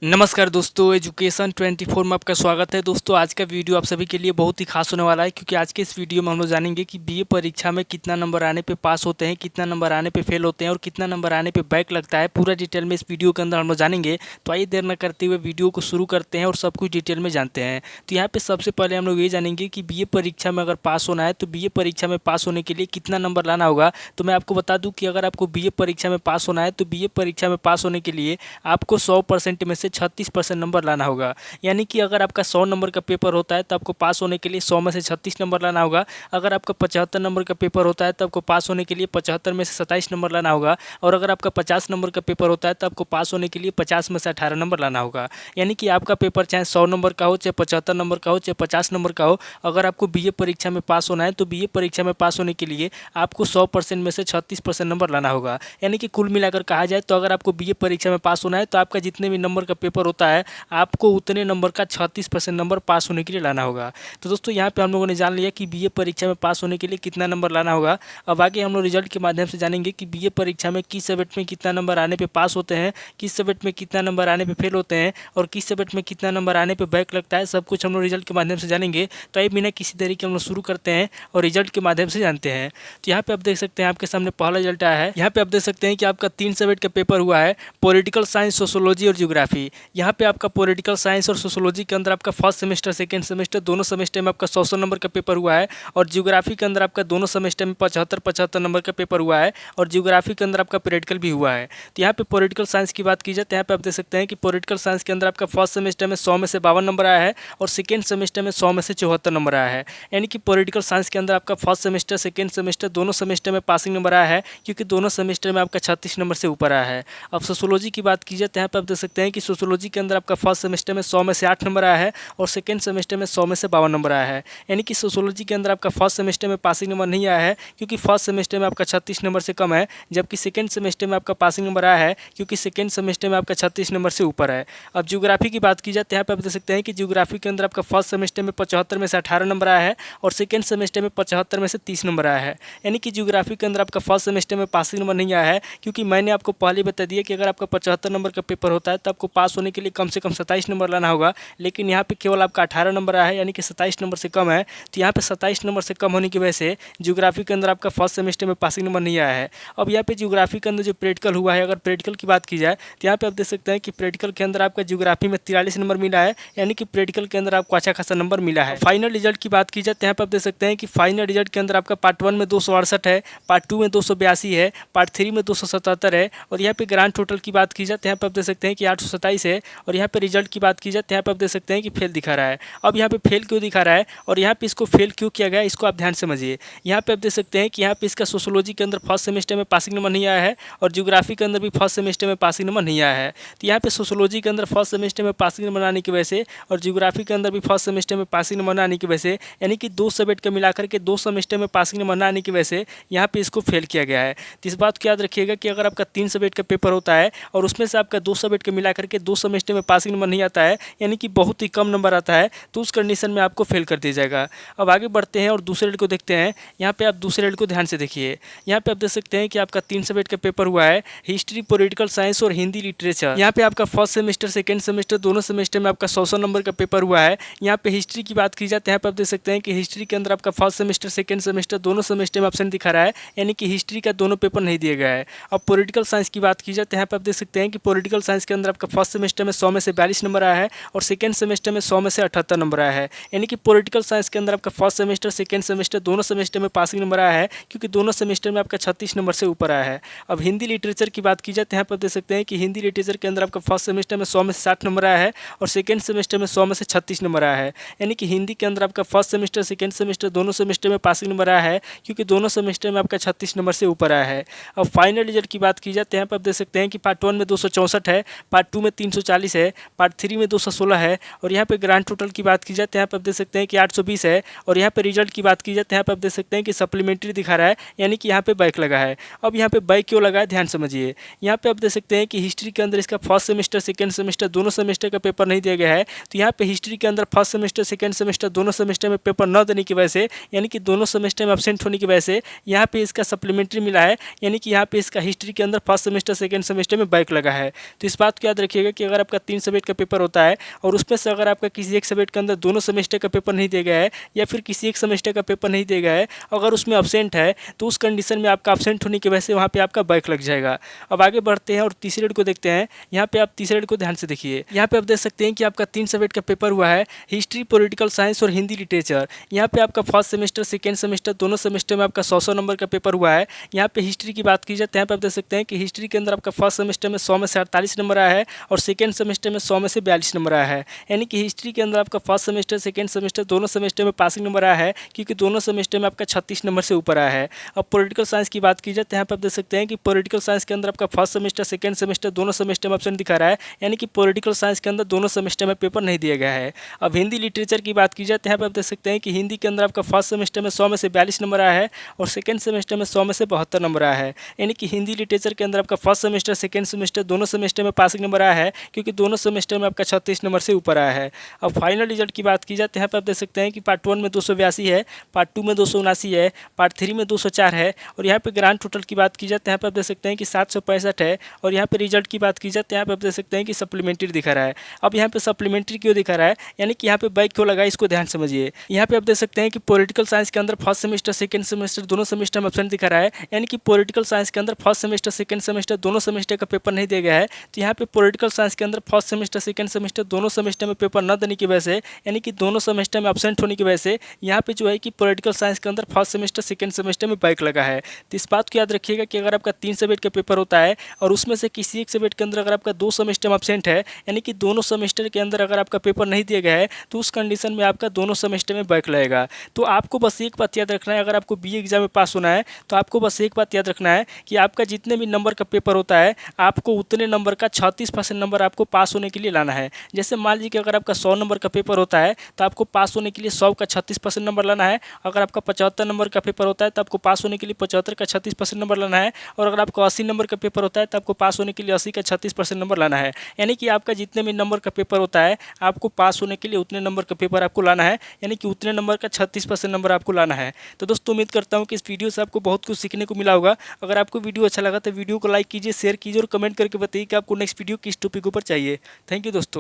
नमस्कार दोस्तों, एजुकेशन 24 में आपका स्वागत है। दोस्तों, आज का वीडियो आप सभी के लिए बहुत ही खास होने वाला है, क्योंकि आज के इस वीडियो में हम लोग जानेंगे कि बीए परीक्षा में कितना नंबर आने पे पास होते हैं, कितना नंबर आने पे फेल होते हैं और कितना नंबर आने पे बैक लगता है। पूरा डिटेल में इस वीडियो के अंदर हम लोग जानेंगे। तो आइए देर न करते हुए वीडियो को शुरू करते हैं और सब कुछ डिटेल में जानते हैं। तो यहाँ पे सबसे पहले हम लोग ये जानेंगे कि बीए परीक्षा में अगर पास होना है तो बीए परीक्षा में पास होने के लिए कितना नंबर लाना होगा। तो मैं आपको बता दूँ कि अगर आपको बीए परीक्षा में पास होना है तो बीए परीक्षा में पास होने के लिए आपको 100% में से 36% नंबर लाना होगा। यानी कि अगर आपका 100 नंबर का पेपर होता है तो आपको पास होने के लिए 100 में से 36 नंबर लाना होगा। अगर आपका 75 नंबर का पेपर होता है तो आपको पास होने के लिए 75 में से 27 नंबर लाना होगा। और अगर आपका 50 नंबर का पेपर होता है तो आपको पास होने के लिए 50 में से 18 नंबर लाना होगा। यानी कि आपका पेपर चाहे 100 नंबर का हो, चाहे 75 नंबर का हो, चाहे 50 नंबर का हो, अगर आपको बीए परीक्षा में पास होना है तो बीए परीक्षा में पास होने के लिए आपको 100% में से 36% नंबर लाना होगा। यानी कि कुल मिलाकर कहा जाए तो अगर आपको बीए परीक्षा में पास होना है तो आपका जितने भी नंबर का पेपर होता है आपको उतने नंबर का 36% नंबर पास होने के लिए लाना होगा। तो दोस्तों, यहाँ पे हम लोगों ने जान लिया कि बीए परीक्षा में पास होने के लिए कितना नंबर लाना होगा। अब आगे हम लोग रिजल्ट के माध्यम से जानेंगे कि बीए परीक्षा में किस सब्जेक्ट में कितना नंबर आने पे पास होते हैं, किस सब्जेक्ट में कितना नंबर आने पे फेल होते हैं और किस सब्जेक्ट में कितना नंबर आने पे बैक लगता है। सब कुछ हम लोग रिजल्ट के माध्यम से जानेंगे। तो आइए बिना किसी देरी के हम लोग शुरू करते हैं और रिजल्ट के माध्यम से जानते हैं। तो यहाँ पे आप देख सकते हैं आपके सामने पहला रिजल्ट आया है। यहाँ पे आप देख सकते हैं कि आपका 3 सब्जेक्ट का पेपर हुआ है, पॉलिटिकल साइंस, सोशोलॉजी और ज्योग्राफी। यहाँ पे आपका पॉलिटिकल साइंस और सोशोलॉजी के अंदर आपका फर्स्ट सेमेस्टर, सेकंड सेमेस्टर दोनों सेमेस्टर में आपका 100 नंबर का पेपर हुआ है। और ज्योग्राफी के अंदर आपका दोनों सेमेस्टर में 75 नंबर का पेपर हुआ है। और ज्योग्राफी के अंदर आपका प्रैक्टिकल भी हुआ है। तो यहाँ पे पॉलिटिकल साइंस की बात की जाए तो यहाँ पे आप देख सकते हैं कि पॉलिटिकल साइंस के अंदर आपका फर्स्ट सेमेस्टर में 100 में से 52 नंबर आया है और सेकेंड सेमेस्टर में 100 में से 74 नंबर आया है। यानी कि पॉलिटिकल साइंस के अंदर आपका फर्स्ट सेमेस्टर, सेकेंड सेमेस्टर दोनों सेमेस्टर में पासिंग नंबर आया है, क्योंकि दोनों सेमेस्टर में आपका 36 नंबर से ऊपर आया है। अब सोशोलॉजी की बात की जाए तो यहाँ पे आप देख सकते हैं कि सोशोलॉजी के अंदर आपका फर्स्ट सेमेस्टर में 100 में से 8 नंबर आया है और सेकेंड सेमेस्टर में 100 में से 52 नंबर आया है। यानी कि सोशोलॉजी के अंदर आपका फर्स्ट सेमेस्टर में पासिंग नंबर नहीं आया है, क्योंकि फर्स्ट सेमेस्टर में आपका 36 नंबर से कम है, जबकि सेकेंड सेमेस्टर में आपका पासिंग नंबर आया है, क्योंकि सेकेंड सेमेस्टर में आपका 36 नंबर से ऊपर है। अब ज्योग्राफी की बात की जाए तो यहाँ पे आप देख सकते हैं कि ज्योग्राफी के अंदर आपका फर्स्ट सेमेस्टर में 75 में से 18 नंबर आया है और सेकेंड सेमेस्टर में 75 में से 30 नंबर आया है। यानी कि ज्योग्राफी के अंदर आपका फर्स्ट सेमेस्टर में पासिंग नंबर नहीं आया है, क्योंकि मैंने आपको पहले बता दिया कि अगर आपका 75 नंबर का पेपर होता है तो आपको पास होने के लिए कम से कम 27 नंबर लाना होगा। लेकिन यहाँ पे केवल आपका 18 नंबर आया है, यानी कि 27 नंबर से कम है। तो यहाँ पे 27 नंबर से कम होने की वजह से ज्योग्राफी के अंदर आपका फर्स्ट सेमेस्टर में पासिंग नंबर नहीं आया है। अब यहाँ पे ज्योग्राफी के अंदर जो प्रैक्टिकल हुआ है, अगर प्रैक्टिकल की बात की जाए तो यहाँ पे आप देख सकते हैं कि प्रैक्टिकल के अंदर आपका ज्योग्राफी में 43 नंबर मिला है। यानी कि प्रैक्टिकल के अंदर आपको अच्छा खासा नंबर मिला है। फाइनल रिजल्ट की बात की जाए तो यहाँ पे आप देख सकते हैं कि फाइनल रिजल्ट के अंदर आपका पार्ट 1 में 268 है, पार्ट 2 में 282 है, पार्ट 3 में 277 है और यहाँ पे ग्रांड टोटल की बात की जाए तो यहाँ पे आप देख सकते हैं कि 827 है। और यहाँ पे रिजल्ट की बात की जाए तो यहाँ पे आप देख सकते हैं कि फेल दिखा रहा है। अब यहाँ पे फेल क्यों दिखा रहा है और यहाँ पे इसको फेल क्यों किया गया है, इसको आप ध्यान समझिए। यहाँ पे आप देख सकते हैं कि यहाँ पे इसका सोशोलॉजी के अंदर फर्स्ट सेमेस्टर में पासिंग नंबर नहीं आया है और ज्योग्राफी के अंदर भी फर्स्ट सेमेस्टर में पासिंग नंबर नहीं आया है। तो यहाँ पे सोशोलॉजी के अंदर फर्स्ट सेमेस्टर में पासिंग नंबर आने की वजह से और ज्योग्राफी के अंदर भी फर्स्ट सेमेस्टर में पासिंग नंबर आने की वजह से, यानी कि 2 सब्जेक्ट का मिलाकर के 2 सेमेस्टर में पासिंग नंबर आने की वजह से यहाँ पे इसको फेल किया गया है। तो इस बात को याद रखिएगा कि अगर आपका 3 सब्जेक्ट का पेपर होता है और उसमें से आपका 2 सब्जेक्ट का मिलाकर के 2 सेमेस्टर में पासिंग नंबर नहीं आता है, यानी कि बहुत ही कम नंबर आता है, तो उस कंडीशन में आपको फेल कर दिया जाएगा। अब आगे बढ़ते हैं और दूसरे रेट को देखते हैं। यहाँ पे आप दूसरे रेट को ध्यान से देखिए। यहाँ पे आप देख सकते हैं कि आपका 3 सब्जेक्ट का पेपर हुआ है, हिस्ट्री, पॉलिटिकल साइंस और हिंदी लिटरेचर। यहाँ पे आपका फर्स्ट सेमेस्टर, सेकंड सेमेस्टर दोनों सेमेस्टर में आपका 100 नंबर का पेपर हुआ है। यहाँ पे हिस्ट्री की बात की जाए तो यहाँ पे आप देख सकते हैं कि हिस्ट्री के अंदर आपका फर्स्ट सेमेस्टर, सेकंड सेमेस्टर दोनों सेमेस्टर में ऑप्शन दिखा रहा है, यानी कि हिस्ट्री का दोनों पेपर नहीं दिया गया है। अब पॉलिटिकल साइंस की बात की जाए तो यहाँ पे आप देख सकते हैं कि पॉलिटिकल साइंस के अंदर आपका फर्स्ट सेमेस्टर में 100 में से 42 नंबर आया है और सेकंड सेमेस्टर में 100 में से 78 नंबर आया है। यानी कि पॉलिटिकल साइंस के अंदर आपका फर्स्ट सेमेस्टर, सेकंड सेमेस्टर दोनों सेमेस्टर में पासिंग नंबर आया है, क्योंकि दोनों सेमेस्टर में आपका 36 नंबर से ऊपर आया है। अब हिंदी लिटरेचर की बात की जाए तो यहाँ पर देख सकते हैं कि हिंदी लिटरेचर के अंदर आपका फर्स्ट सेमेस्टर में 100 में से 60 नंबर आया है और सेकंड सेमेस्टर में 100 में से 36 नंबर आया है। यानी कि हिंदी के अंदर आपका फर्स्ट सेमेस्टर, सेकंड सेमेस्टर दोनों सेमेस्टर में पासिंग नंबर आया है, क्योंकि दोनों सेमेस्टर में आपका 36 नंबर से ऊपर आया है। अब फाइनल रिजल्ट की बात की जाए तो यहाँ पर आप देख सकते हैं कि पार्ट 1 में 264 है, पार्ट 2 में 340 है, पार्ट 3 में 216 है और यहाँ पे ग्रांड टोटल की बात की जाए तो यहाँ पर आप देख सकते हैं कि 820 है। और यहाँ पे रिजल्ट की बात की जाए तो यहाँ पे आप देख सकते हैं कि सप्लीमेंट्री दिखा रहा है, यानी कि यहाँ पे बैक लगा है। अब यहाँ पे बैक क्यों लगा है, ध्यान समझिए। यहाँ पे आप देख सकते हैं कि हिस्ट्री के अंदर इसका फर्स्ट सेमेस्टर, सेकंड सेमेस्टर दोनों सेमेस्टर का पेपर नहीं दिया गया है। तो यहाँ पे हिस्ट्री के अंदर फर्स्ट सेमेस्टर, सेकंड सेमेस्टर दोनों सेमेस्टर में पेपर न देने की वजह से, यानी कि दोनों सेमेस्टर में एब्सेंट होने की वजह से यहाँ पे इसका सप्लीमेंट्री मिला है, यानी कि यहाँ पे इसका हिस्ट्री के अंदर फर्स्ट सेमेस्टर, सेकंड सेमेस्टर में बैक लगा है। तो इस बात को याद रखिएगा रखिएगा कि अगर आपका 3 सब्जेक्ट का पेपर होता है और उसमें से अगर आपका किसी एक सब्जेक्ट के अंदर दोनों सेमेस्टर का पेपर नहीं दिया गया है या फिर किसी एक सेमेस्टर का पेपर नहीं दिया गया है, अगर उसमें अब्सेंट है तो उस कंडीशन में आपका अब्सेंट होने की वजह से वहाँ पे आपका बैक लग जाएगा। अब आगे बढ़ते हैं और तीसरे रेड को देखते हैं। यहाँ पे आप तीसरे रेड को ध्यान से देखिए। यहाँ पे आप देख सकते हैं कि आपका 3 सब्जेक्ट का पेपर हुआ है, हिस्ट्री, पॉलिटिकल साइंस और हिंदी लिटरेचर। यहाँ पे आपका फर्स्ट सेमेस्टर, सेकेंड सेमेस्टर दोनों सेमेस्टर में आपका 100 नंबर का पेपर हुआ है। यहाँ पे हिस्ट्री की बात की जाए तो यहाँ पे आप देख सकते हैं कि हिस्ट्री के अंदर आपका फर्स्ट सेमेस्टर में 100 में से 48 नंबर आया है और सेकेंड सेमेस्टर में 100 में से 42 नंबर आया है। यानी कि हिस्ट्री के अंदर आपका फर्स्ट सेमेस्टर, सेकेंड सेमेस्टर दोनों सेमेस्टर में पासिंग नंबर आया है, क्योंकि दोनों सेमेस्टर में आपका 36 नंबर से ऊपर आया है। अब पॉलिटिकल साइंस की बात की जाए तो यहाँ पे आप देख सकते हैं कि पॉलिटिकल साइंस के अंदर आपका फर्स्ट सेमेस्टर, सेकेंड सेमेस्टर दोनों सेमेस्टर में ऑप्शन दिखा रहा है, यानी कि पॉलिटिकल साइंस के अंदर दोनों सेमेस्टर में पेपर नहीं दिया गया है। अब हिंदी लिटरेचर की बात की जाए तो यहाँ पे आप देख सकते हैं कि हिंदी के अंदर आपका फर्स्ट सेमेस्टर में 100 में से 42 नंबर आया है और सेकेंड सेमेस्टर में 100 में से 72 नंबर आया है। यानी कि हिंदी लिटरेचर के अंदर आपका फर्स्ट सेमेस्टर, सेकेंड सेमेस्टर दोनों सेमेस्टर में पासिंग नंबर आया है, क्योंकि दोनों सेमेस्टर में आपका 36 नंबर से ऊपर आया है। अब फाइनल रिजल्ट की बात की जाए तो यहाँ पे आप देख सकते हैं कि पार्ट 1 में 282 है, पार्ट 2 में 279 है, पार्ट 3 में 204 है और यहाँ पे ग्रांड टोटल की बात की जाए तो यहाँ पे आप देख सकते हैं कि 765 है और यहाँ पे रिजल्ट की बात की जाए तो यहाँ पे आप देख सकते हैं कि सप्लीमेंट्री दिखा रहा है। अब यहाँ पे सप्लीमेंट्री क्यों दिखा रहा है, यानी कि यहाँ पे बैक क्यों लगा, इसको ध्यान समझिए। यहाँ पे आप देख सकते हैं कि पॉलिटिकल साइंस के अंदर फर्स्ट सेमेस्टर, सेकंड सेमेस्टर दोनों सेमेस्टर में ऑप्शन दिखा रहा है, यानी कि पॉलिटिकल साइंस के अंदर फर्स्ट सेमेस्टर, सेकंड सेमेस्टर दोनों सेमेस्टर का पेपर नहीं दिया गया है। तो यहाँ पे पॉलिटिकल साइंस के अंदर फर्स्ट सेमेस्टर, सेकंड सेमेस्टर दोनों सेमेस्टर में पेपर न देने की वजह से, यानी कि दोनों सेमेस्टर में एब्सेंट होने की वजह से यहाँ पे जो है कि पॉलिटिकल साइंस के अंदर फर्स्ट सेमेस्टर, सेकंड सेमेस्टर में बैक लगा है। तो इस बात को याद रखिएगा कि अगर आपका 3 सब्जेक्ट का पेपर होता है और उसमें से किसी एक सब्जेक्ट के अंदर अगर आपका 2 सेमेस्टर में एब्सेंट है, यानी कि दोनों सेमेस्टर के अंदर अगर आपका पेपर नहीं दिया गया है, तो उस कंडीशन में आपका दोनों सेमेस्टर में बैक लगेगा। तो आपको बस एक बात याद रखना है, अगर आपको बीए एग्जाम में पास होना है तो आपको बस एक बात याद रखना है कि आपका जितने भी नंबर का पेपर होता है, आपको उतने नंबर का 36% नंबर आपको पास होने के लिए लाना है। जैसे मान लीजिए कि अगर आपका 100 नंबर का पेपर होता है तो आपको पास होने के लिए 100 का 36% नंबर लाना है। अगर आपका 75 नंबर का पेपर होता है तो आपको पास होने के लिए 75 का 36% नंबर लाना है। और अगर आपको 80 नंबर का पेपर होता है तो आपको पास होने के लिए 80 का 36% नंबर लाना है। यानी कि आपका जितने भी नंबर का पेपर होता है, आपको पास होने के लिए उतने नंबर का पेपर आपको लाना है, यानी कि उतने नंबर का 36% नंबर आपको लाना है। तो दोस्तों उम्मीद करता हूँ कि इस वीडियो से आपको बहुत कुछ सीखने को मिला होगा। अगर आपको वीडियो अच्छा लगा तो वीडियो को लाइक कीजिए, शेयर कीजिए और कमेंट करके बताइए कि आपको नेक्स्ट वीडियो किस टॉपिक ऊपर चाहिए। थैंक यू दोस्तों।